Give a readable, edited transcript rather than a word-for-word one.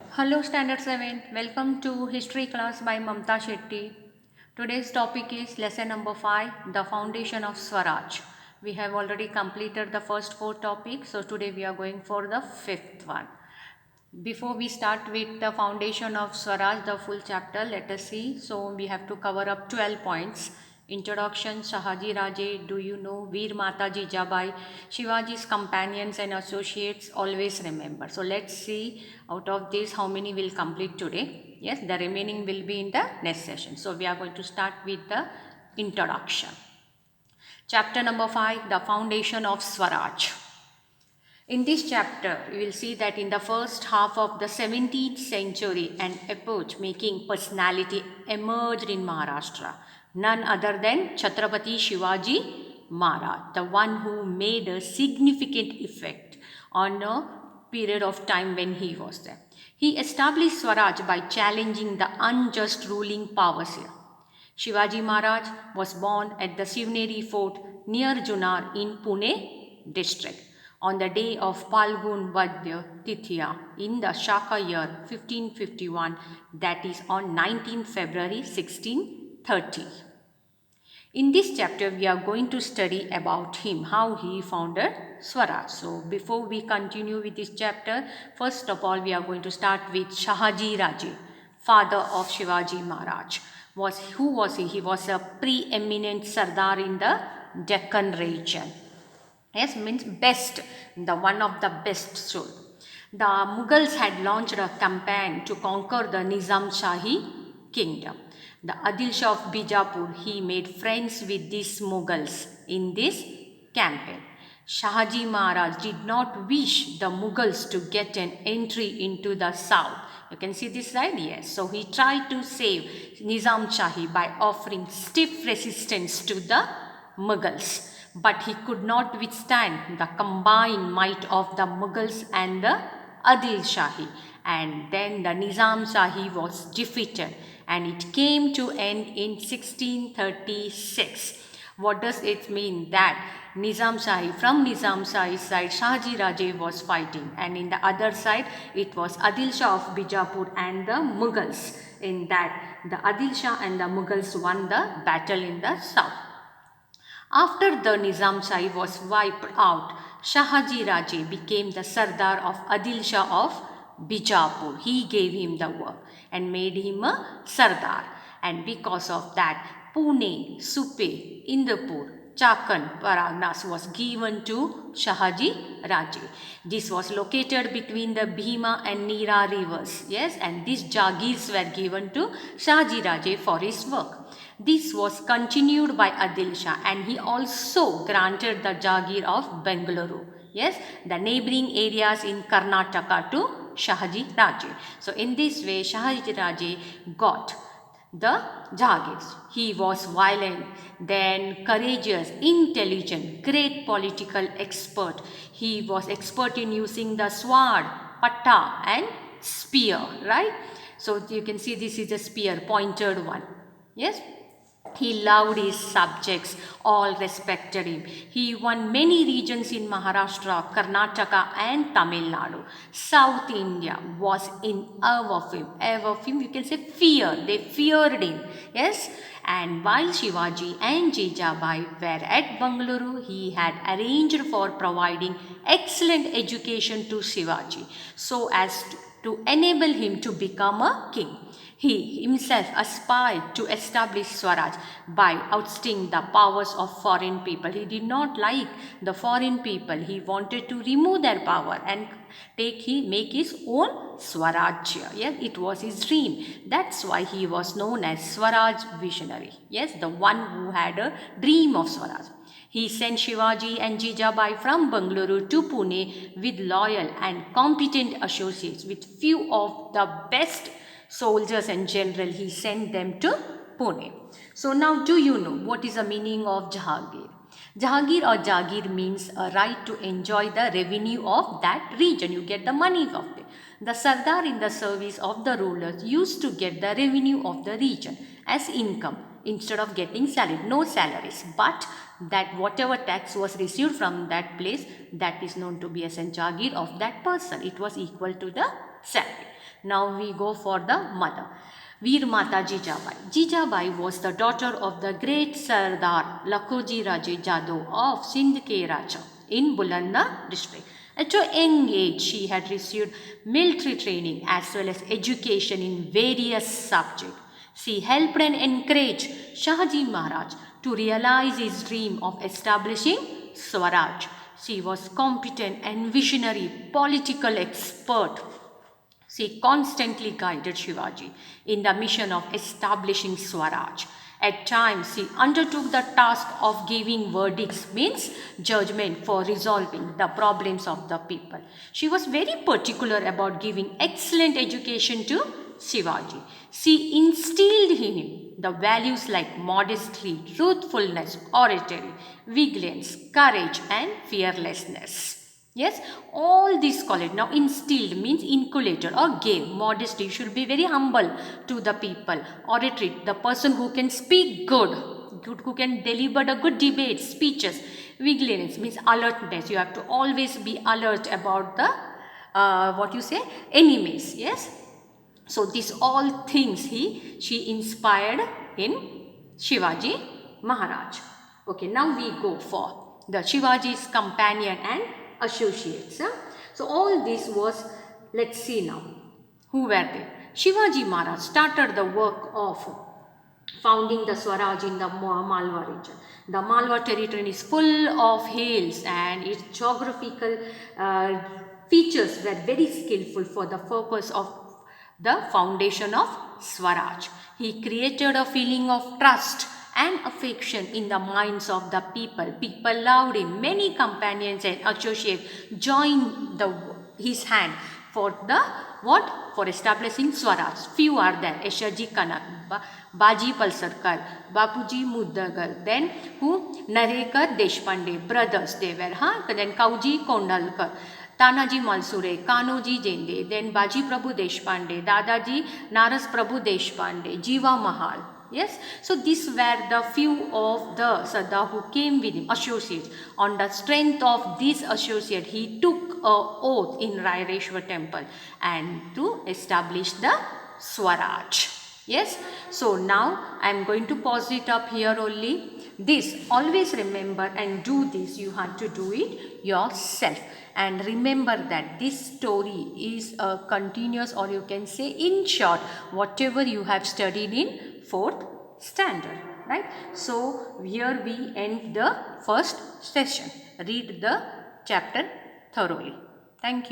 Hello Standard 7, welcome to History class by Mamta Shetty. Today's topic is lesson number 5, the foundation of Swaraj. We have already completed the first 4 topics, so today we are going for the 5th one. Before we start with the foundation of Swaraj, the full chapter, let us see. So we have to cover up 12 points. Introduction, Shahaji Raje, do you know, Veer Mata Jijabai, Shivaji's companions and associates always remember. So let's see out of this how many will complete today. Yes, the remaining will be in the next session. So we are going to start with the introduction. Chapter number 5, the foundation of Swaraj. In this chapter, we will see that in the first half of the 17th century, an epoch-making personality emerged in Maharashtra, none other than Chhatrapati Shivaji Maharaj, the one who made a significant effect on a period of time when he was there. He established Swaraj by challenging the unjust ruling powers here. Shivaji Maharaj was born at the Shivneri fort near Junar in Pune district on the day of Palgun Vadya Tithya in the Shaka year 1551, that is on 19th February 1630. In this chapter, we are going to study about him, how he founded Swaraj. So, before we continue with this chapter, first of all, we are going to start with Shahaji Raje, father of Shivaji Maharaj. Who was he? He was a preeminent Sardar in the Deccan region. Yes, means best, the one of the best. So, the Mughals had launched a campaign to conquer the Nizam Shahi kingdom. The Adil Shah of Bijapur, he made friends with these Mughals in this campaign. Shahaji Maharaj did not wish the Mughals to get an entry into the south. You can see this right? Yes. So he tried to save Nizam Shahi by offering stiff resistance to the Mughals. But he could not withstand the combined might of the Mughals and the Adil Shahi. And then the Nizam Shahi was defeated and it came to end in 1636. What does it mean? That Nizam Shahi, from Nizam Shahi's side, Shahaji Raje was fighting, and in the other side, it was Adil Shah of Bijapur and the Mughals. In that, the Adil Shah and the Mughals won the battle in the south. After the Nizam Shahi was wiped out, Shahaji Raje became the Sardar of Adil Shah of Bijapur. He gave him the work and made him a Sardar. And because of that, Pune, Supe, Indrapur, Chakan, Paragnas was given to Shahaji Raje. This was located between the Bhima and Nira rivers. Yes, and these Jagirs were given to Shahaji Raje for his work. This was continued by Adil Shah and he also granted the Jagir of Bengaluru. Yes, the neighboring areas in Karnataka to Shahaji Raje. So in this way, Shahaji Raje got the Jagirs. He was violent, then courageous, intelligent, great political expert. He was expert in using the sword, patta and spear, right? So you can see this is a spear, pointed one. Yes. He loved his subjects, all respected him. He won many regions in Maharashtra, Karnataka, and Tamil Nadu. South India was in awe of him, you can say fear. They feared him. Yes, and while Shivaji and Jijabai were at Bangalore, he had arranged for providing excellent education to Shivaji so as to enable him to become a king. He himself aspired to establish Swaraj by ousting the powers of foreign people. He did not like the foreign people. He wanted to remove their power and make his own Swarajya. Yes, it was his dream. That's why he was known as Swaraj visionary. Yes, the one who had a dream of Swaraj. He sent Shivaji and Jijabai from Bangalore to Pune with loyal and competent associates. With few of the best soldiers and general, he sent them to Pune. So now do you know what is the meaning of Jahagir? Jahagir or Jagir means a right to enjoy the revenue of that region. You get the money of it. The Sardar in the service of the rulers used to get the revenue of the region as income instead of getting salary, no salaries, but that whatever tax was received from that place, that is known to be as a jagir of that person. It was equal to the salary. Now we go for the mother. Veer Mata Jijabai. Jijabai was the daughter of the great Sardar Lakhoji Raje Jadhav of Sindh ke Raja in Bulanda district. At a young age, she had received military training as well as education in various subjects. She helped and encouraged Shahji Maharaj to realize his dream of establishing Swaraj. She was competent and visionary political expert. She constantly guided Shivaji in the mission of establishing Swaraj. At times, she undertook the task of giving verdicts, means judgment for resolving the problems of the people. She was very particular about giving excellent education to Shivaji. She instilled in him the values like modesty, truthfulness, oratory, vigilance, courage, and fearlessness. Yes, all these qualities. Now, instilled means inculcated or gave. Modesty, you should be very humble to the people. Oratory, the person who can speak good, who can deliver the good debates, speeches. Vigilance means alertness. You have to always be alert about the, enemies. Yes. So, these all things she inspired in Shivaji Maharaj. Okay, now we go for the Shivaji's companion and associates. So all this was, let's see now, who were they? Shivaji Maharaj started the work of founding the Swaraj in the Malwa region. The Malwa territory is full of hills and its geographical features were very skillful for the purpose of the foundation of Swaraj. He created a feeling of trust and affection in the minds of the people. People loved him. Many companions and associates joined his hand for the what? For establishing Swaraj. Few are there. Eshaji Kanak, Baji Palsarkar, Bapuji Muddagar, then who? Narekar Deshpande, brothers they were. Then Kauji Kondalkar, Tanaji Malsure, Kanoji Jende, then Baji Prabhu Deshpande, Dadaji Naras Prabhu Deshpande, Jiva Mahal. Yes, so these were the few of the Sardar who came with him, associates. On the strength of this associate, he took an oath in Raireshwar temple and to establish the Swaraj. Yes, so now I am going to pause it up here only. This, always remember and do this, you have to do it yourself. And remember that this story is a continuous, or you can say in short, whatever you have studied in 4th standard, right? So here we end the first session. Read the chapter thoroughly. Thank you.